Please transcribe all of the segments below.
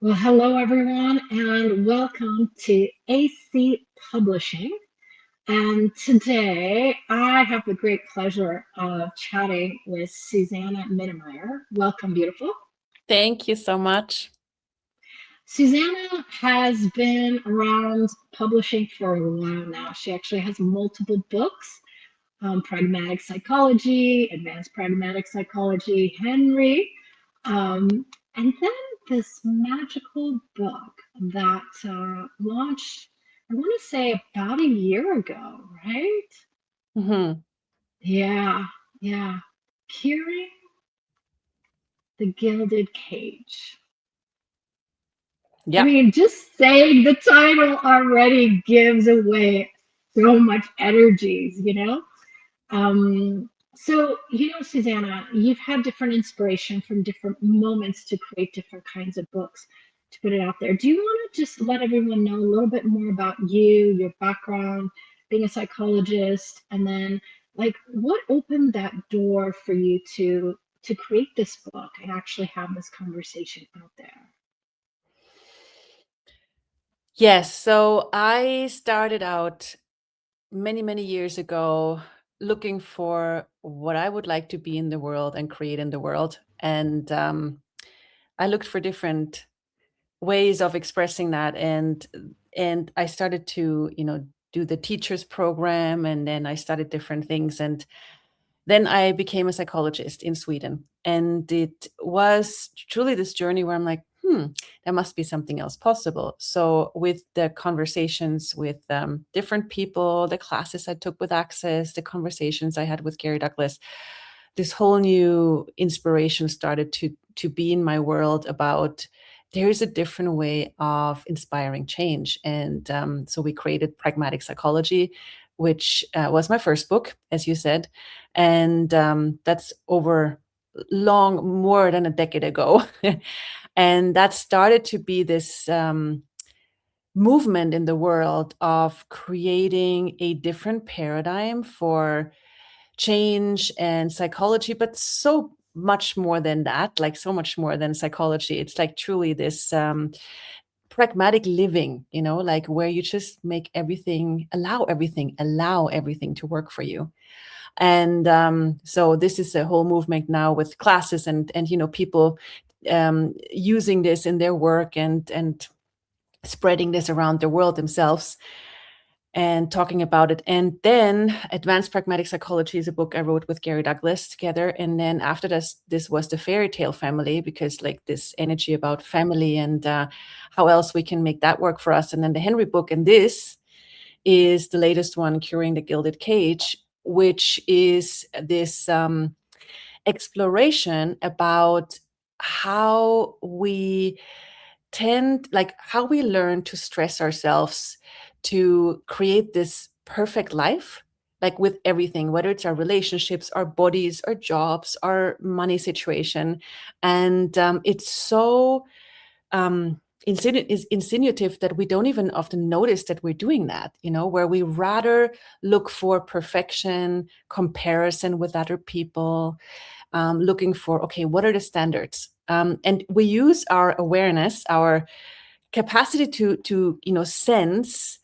Well, hello everyone, and welcome to AC Publishing. And today I have the great pleasure of chatting with Susanna Mittermaier. Welcome, beautiful. Thank you so much. Susanna has been around publishing for a while now. She actually has multiple books: Pragmatic Psychology, Advanced Pragmatic Psychology, Henry, um, and then this magical book that launched, I want to say about a year ago, right? hmm Yeah, yeah. Curing the Gilded Cage. I Yeah. mean, just saying the title already gives away so much energies. So, Susanna, you've had different inspiration from different moments to create different kinds of books to put it out there. Do you want to just let everyone know a little bit more about you, your background, being a psychologist, and then like what opened that door for you to create this book and actually have this conversation out there? Yes. So I started out many, many years ago looking for what I would like to be in the world and create in the world. And I looked for different ways of expressing that. And I started to, do the teachers program, and then I studied different things. And then I became a psychologist in Sweden. And it was truly this journey where I'm like, there must be something else possible. So, with the conversations with different people, the classes I took with Access, the conversations I had with Gary Douglas, this whole new inspiration started to be in my world about there is a different way of inspiring change. And so we created Pragmatic Psychology, which was my first book, as you said. And that's over long, more than a decade ago. And that started to be this movement in the world of creating a different paradigm for change and psychology, but so much more than that, like so much more than psychology. It's like truly this pragmatic living, like where you just make everything, allow everything to work for you. And so this is a whole movement now with classes and people using this in their work and spreading this around the world themselves and talking about it. And then Advanced Pragmatic Psychology is a book I wrote with Gary Douglas together. And then after this was the fairy tale family, because like this energy about family and how else we can make that work for us. And then the Henry book. And this is the latest one, Curing the Gilded Cage, which is this exploration about how we like how we learn to stress ourselves to create this perfect life, like with everything, whether it's our relationships, our bodies, our jobs, our money situation. And it's so is insinuative that we don't even often notice that we're doing that, where we rather look for perfection, comparison with other people, looking for, okay, what are the standards? And we use our awareness, our capacity to sense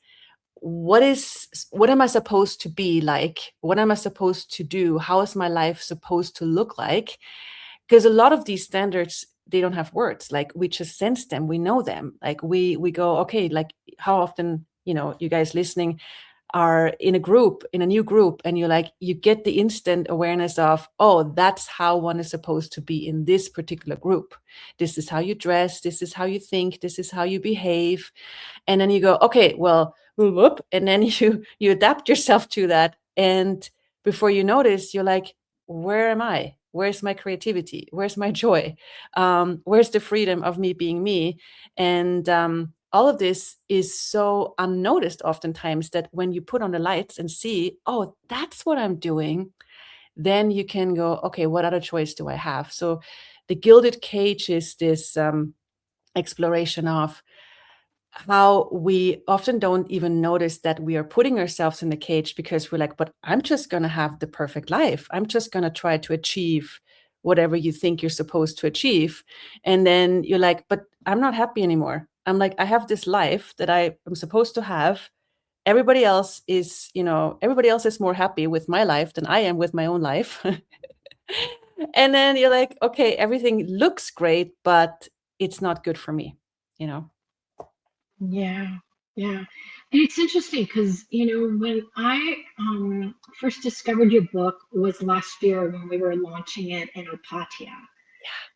what am I supposed to be like? What am I supposed to do? How is my life supposed to look like? Because a lot of these standards, they don't have words. Like we just sense them, we know them. Like we go, okay, like how often, you guys listening are in a group, in a new group, and you're like, you get the instant awareness of, oh, that's how one is supposed to be in this particular group. This is how you dress, this is how you think, this is how you behave. And then you go, okay, well, whoop, and then you adapt yourself to that. And before you notice, you're like, where am I? Where's my creativity? Where's my joy? Where's the freedom of me being me? And all of this is so unnoticed oftentimes that when you put on the lights and see, oh, that's what I'm doing, then you can go, okay, what other choice do I have? So the Gilded Cage is this exploration of how we often don't even notice that we are putting ourselves in the cage because we're like, but I'm just going to have the perfect life. I'm just going to try to achieve whatever you think you're supposed to achieve. And then you're like, but I'm not happy anymore. I'm like, I have this life that I am supposed to have. Everybody else is, everybody else is more happy with my life than I am with my own life. And then you're like, okay, everything looks great, but it's not good for me, you know? Yeah, yeah. And it's interesting because, when I first discovered your book was last year when we were launching it in Opatia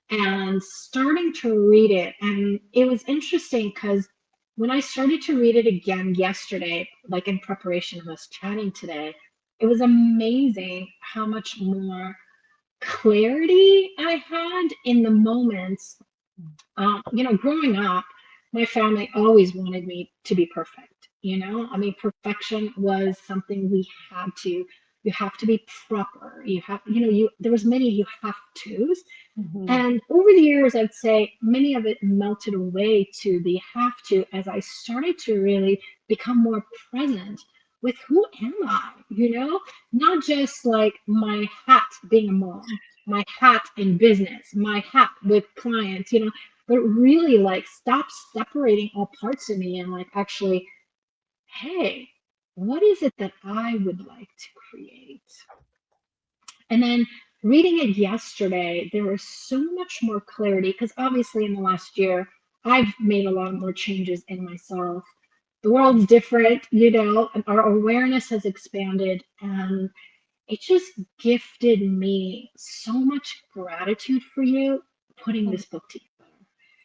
and starting to read it. And it was interesting because when I started to read it again yesterday, like in preparation of us chatting today, it was amazing how much more clarity I had in the moments. Growing up, my family always wanted me to be perfect. I mean, perfection was something you have to be proper. There was many you have tos. Mhm. And over the years, I'd say many of it melted away to the have to as I started to really become more present with who am I, not just like my hat being a mom, my hat in business, my hat with clients, but really like stop separating all parts of me and like actually, hey, what is it that I would like to create? And then reading it yesterday, there was so much more clarity because obviously in the last year, I've made a lot more changes in myself. The world's different, and our awareness has expanded. And it just gifted me so much gratitude for you putting this book together.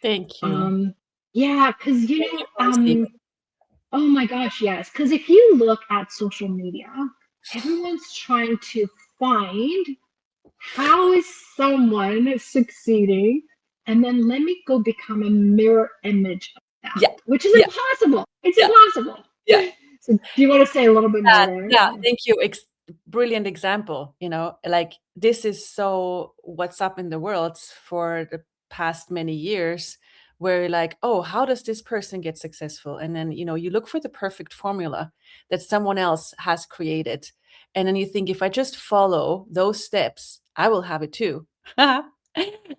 Thank you. Um, yeah, because, Thank you for receiving. oh my gosh, yes. Because if you look at social media, everyone's trying to find how is someone succeeding? And then let me go become a mirror image of that, Yeah, which is yeah, impossible. It's yeah, impossible. yeah. So, do you want to say a little bit more Yeah, there? yeah, thank you. Brilliant example, like this is so what's up in the world for the past many years where like, oh, how does this person get successful? And then, you look for the perfect formula that someone else has created. And then you think, if I just follow those steps, I will have it too.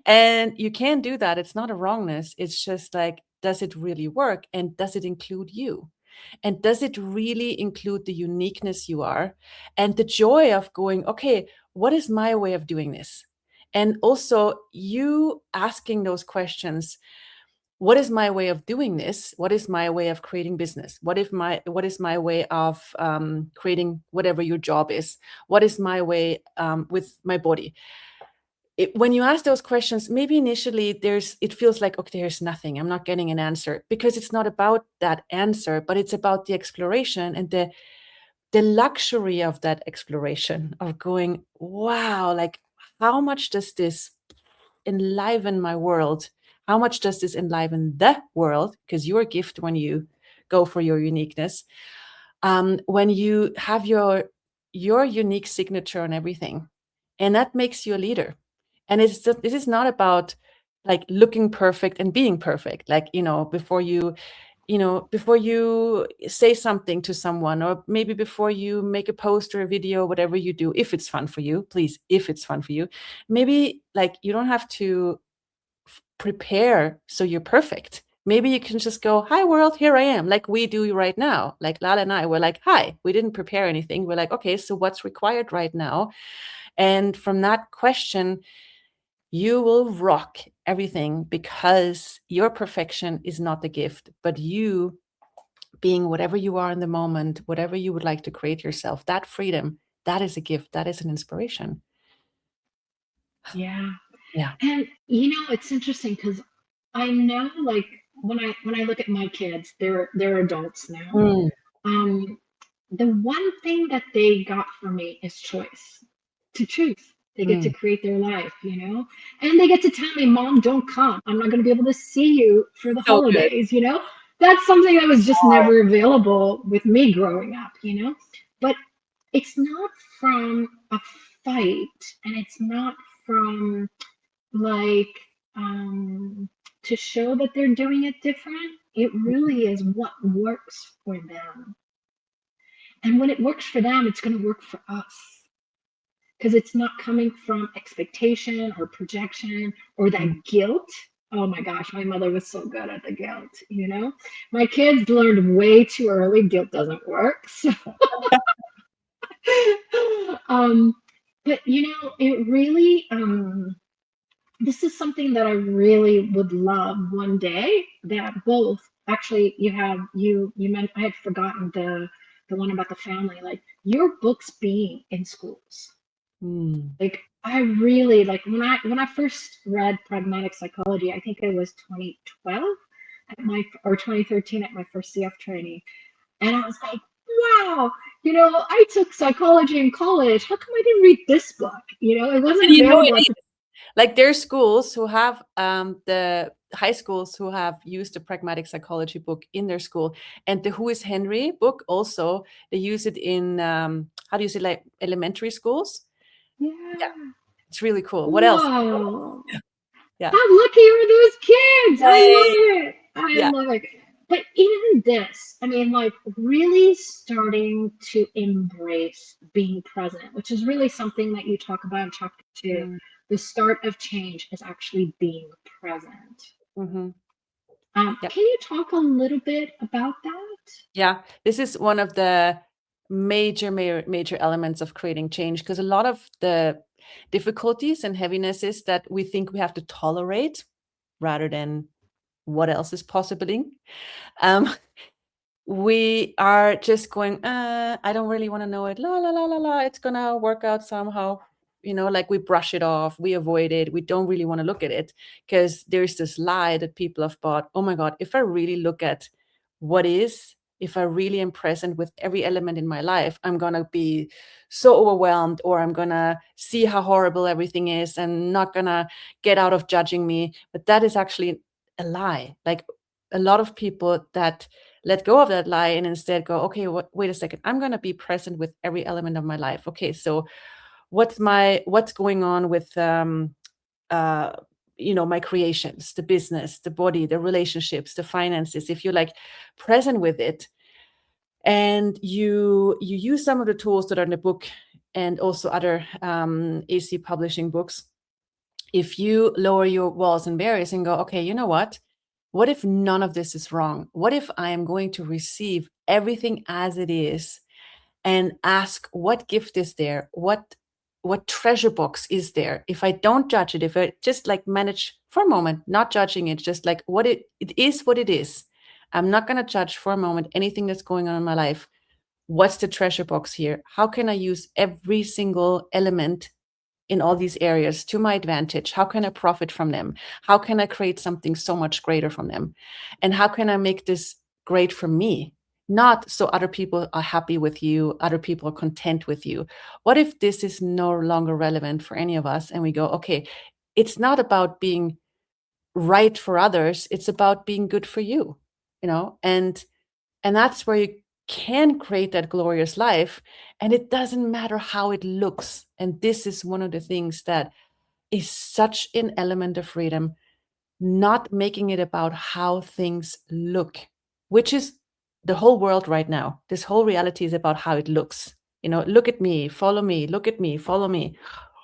And you can't do that. It's not a wrongness. It's just like, does it really work? And does it include you? And does it really include the uniqueness you are and the joy of going, okay, what is my way of doing this? And also, you asking those questions, what is my way of doing this? What is my way of creating business? What is my way of creating whatever your job is? What is my way with my body? When you ask those questions, maybe initially it feels like, okay, there's nothing. I'm not getting an answer because it's not about that answer, but it's about the exploration and the luxury of that exploration of going, wow, like how much does this enliven my world? How much does this enliven the world? Because you're a gift when you go for your uniqueness. When you have your unique signature on everything, and that makes you a leader. And this is not about like looking perfect and being perfect. Like, before you say something to someone, or maybe before you make a post or a video, whatever you do, if it's fun for you, please, if it's fun for you, maybe like you don't have to prepare so you're perfect. Maybe you can just go, hi world, here I am, like we do right now. Like Laleh and I were like, hi, we didn't prepare anything. We're like, okay, so what's required right now? And from that question, you will rock everything because your perfection is not the gift, but you being whatever you are in the moment, whatever you would like to create yourself, that freedom, that is a gift, that is an inspiration. Yeah. Yeah. And it's interesting because I know like when I look at my kids, they're adults now. Mm, Um, the one thing that they got from me is choice to choose. They get to mm. create their life, and they get to tell me, Mom, don't come. I'm not going to be able to see you for the So good. holidays. That's something that was just never available with me growing up. But it's not from a fight and it's not from like to show that they're doing it different. It really is what works for them. And when it works for them, it's going to work for us because it's not coming from expectation or projection or that guilt. Oh my gosh, my mother was so good at the guilt, you know? My kids learned way too early guilt doesn't work. So, um, but you know, it really, this is something that I really would love one day that both actually you meant I had forgotten the one about the family, like your books being in schools. Mm. Like I really like when I first read Pragmatic Psychology, I think it was 2012 at my or 2013 at my first CF training. And I was like, wow, you know, I took psychology in college. How come I didn't read this book? You know, it And wasn't you know it available at the. is. Like there's schools who have the high schools who have used the pragmatic psychology book in their school, and the Who is Henry book also, they use it in how do you say, like elementary schools. Yeah, Yeah. it's really cool. What else? Wow. Yeah. How lucky are those kids? I Yay. love it. I Yeah. love it. But even this, I mean, like really starting to embrace being present, which is really something that you talk about in chapter two. Mm. The start of change is actually being present. Mm-hmm. Yeah. Can you talk a little bit about that? Yeah, this is one of the major elements of creating change, because a lot of the difficulties and heavinesses that we think we have to tolerate rather than what else is possible, um, we are just going, I don't really want to know it. La la la la la. It's gonna work out somehow. Like we brush it off, we avoid it, we don't really want to look at it because there's this lie that people have bought. Oh my God, if I really look at what is, if I really am present with every element in my life, I'm gonna be so overwhelmed, or I'm gonna see how horrible everything is and not gonna get out of judging me. But that is actually a lie. Like a lot of people that let go of that lie and instead go, okay, wait a second, I'm going to be present with every element of my life. Okay, so what's going on with uh my creations, the business, the body, the relationships, the finances. If you're like present with it, and you use some of the tools that are in the book and also other AC publishing books, if you lower your walls and barriers and go, okay, you know what if none of this is wrong? What if I am going to receive everything as it is and ask what gift is there? What treasure box is there? If I don't judge it, if I just like manage for a moment, not judging it, just like it is what it is. I'm not going to judge for a moment anything that's going on in my life. What's the treasure box here? How can I use every single element in all these areas to my advantage? How can I profit from them? How can I create something so much greater from them? And how can I make this great for me? Not so other people are happy with you, other people are content with you. What if this is no longer relevant for any of us? And we go, okay, it's not about being right for others, it's about being good for you, and that's where you can create that glorious life. And it doesn't matter how it looks. And this is one of the things that is such an element of freedom, not making it about how things look, which is the whole world right now. This whole reality is about how it looks. Look at me, follow me, look at me, follow me.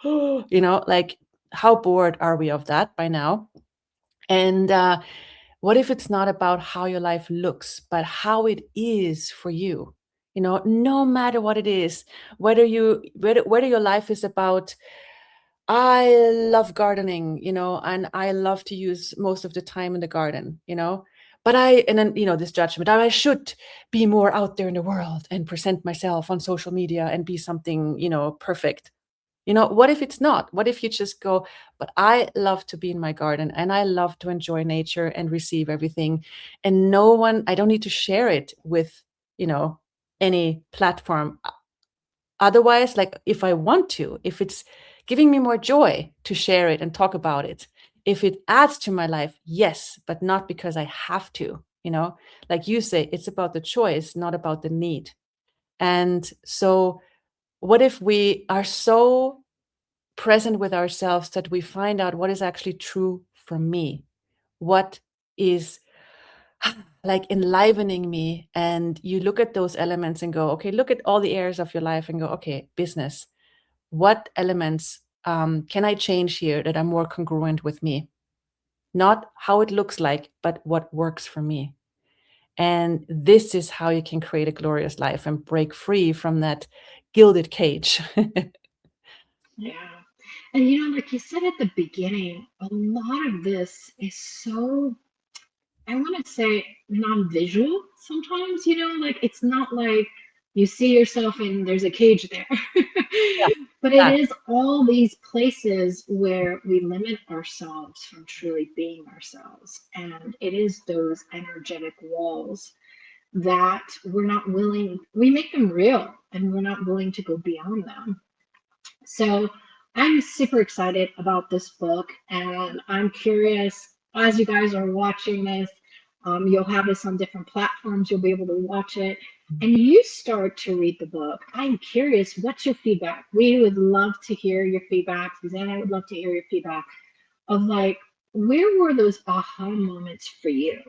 Like how bored are we of that by now? And what if it's not about how your life looks, but how it is for you? No matter what it is, whether your life is about, I love gardening, and I love to use most of the time in the garden, but and then, this judgment, I should be more out there in the world and present myself on social media and be something, perfect. What if it's not? What if you just go, but I love to be in my garden and I love to enjoy nature and receive everything. And I don't need to share it with, any platform. Otherwise, like if I want to, if it's giving me more joy to share it and talk about it, if it adds to my life, yes, but not because I have to, like you say, it's about the choice, not about the need. And so, what if we are so present with ourselves that we find out what is actually true for me, what is like enlivening me, and you look at those elements and go, okay, look at all the areas of your life and go, okay, business, what elements can I change here that are more congruent with me? not how it looks like, but what works for me. And this is how you can create a glorious life and break free from that gilded cage. Yeah. And like you said at the beginning, a lot of this is so, I want to say, non-visual sometimes, like it's not like you see yourself and there's a cage there. Yeah, But it that. is all these places where we limit ourselves from truly being ourselves. And it is those energetic walls that we're not willing, we make them real and we're not willing to go beyond them. So I'm super excited about this book, and I'm curious as you guys are watching this. You'll have this on different platforms. You'll be able to watch it, and you start to read the book. I'm curious, what's your feedback? We would love to hear your feedback. Susanna, I would love to hear your feedback of like, where were those aha moments for you?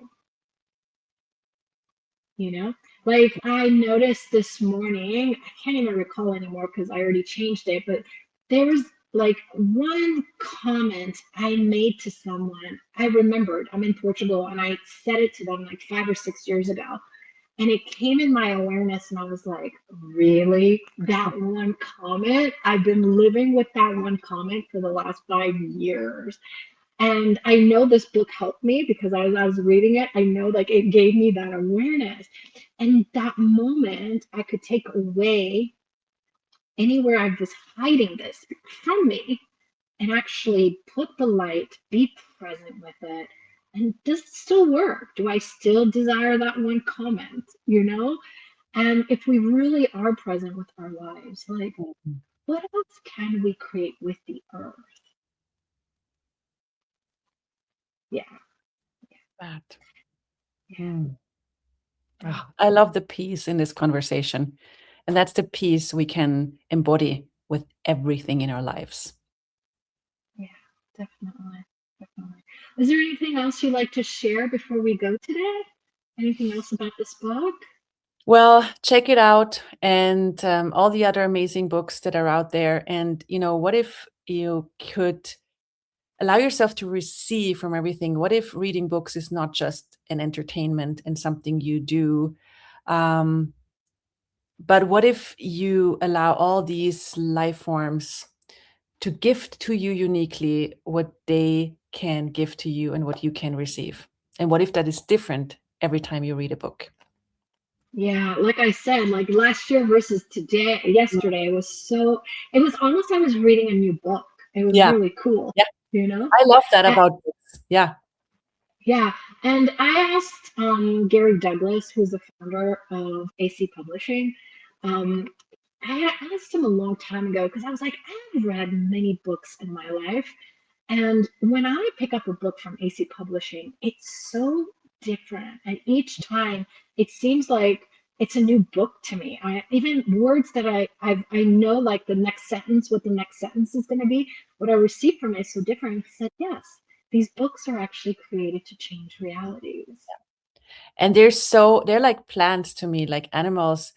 you know like I noticed this morning, I can't even recall anymore because I already changed it, but there was like one comment I made to someone. I remembered I'm in Portugal and I said it to them like 5 or 6 years ago, and it came in my awareness and I was like, really? That one comment? I've been living with that one comment for the last 5 years. And I know this book helped me because as I was reading it, I know like it gave me that awareness. And that moment, I could take away anywhere I was hiding this from me and actually put the light, be present with it. And does it still work? Do I still desire that one comment? And if we really are present with our lives, like what else can we create with the earth? Yeah, That. yeah, Mm. yeah. Ah, I love the peace in this conversation. And that's the peace we can embody with everything in our lives. Yeah, definitely. Definitely. Is there anything else you'd like to share before we go today? Anything else about this book? Well, check it out and all the other amazing books that are out there. And, what if you could allow yourself to receive from everything? What if reading books is not just an entertainment and something you do? Um, but what if you allow all these life forms to gift to you uniquely what they can give to you and what you can receive? And what if that is different every time you read a book? Yeah, like I said, like last year versus today, Mm. yesterday it was almost I was reading a new book. It was Yeah. really cool, Yeah. you know? I love that And, about books. Yeah. yeah, and I asked Gary Douglas, who's the founder of AC Publishing. Um, I asked him a long time ago because I was like, I've read many books in my life. And when I pick up a book from AC Publishing, it's so different. And each time it seems like it's a new book to me. Even words that I know like the next sentence, what the next sentence is going to be, what I receive from it is so different. He said, yes, these books are actually created to change realities. And they're like plants to me, like animals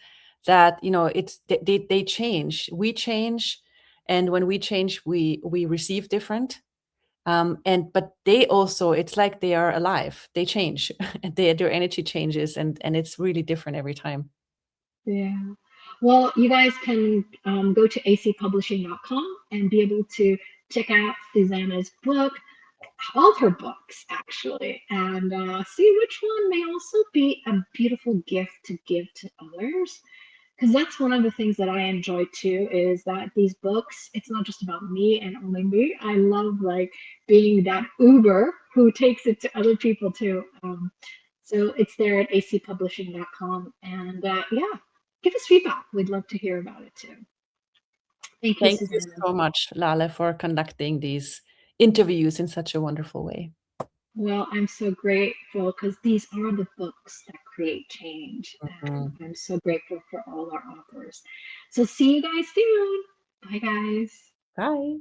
that, it's they change. We change, and when we change, we receive different. And but they also, it's like they are alive. They change. And their energy changes, and it's really different every time. Yeah. Well, you guys can go to acpublishing.com and be able to check out Susanna's book, all her books actually, and see which one may also be a beautiful gift to give to others. Because that's one of the things that I enjoy too, is that these books, it's not just about me and only me. I love like being that Uber who takes it to other people too. So it's there at acpublishing.com. And yeah, give us feedback. We'd love to hear about it too. Thank you, Thank you Susanna. so much, Lale, for conducting these interviews in such a wonderful way. Well, I'm so grateful because these are the books that create change. And Mhm. I'm so grateful for all our authors. So see you guys soon. Bye, guys. Bye.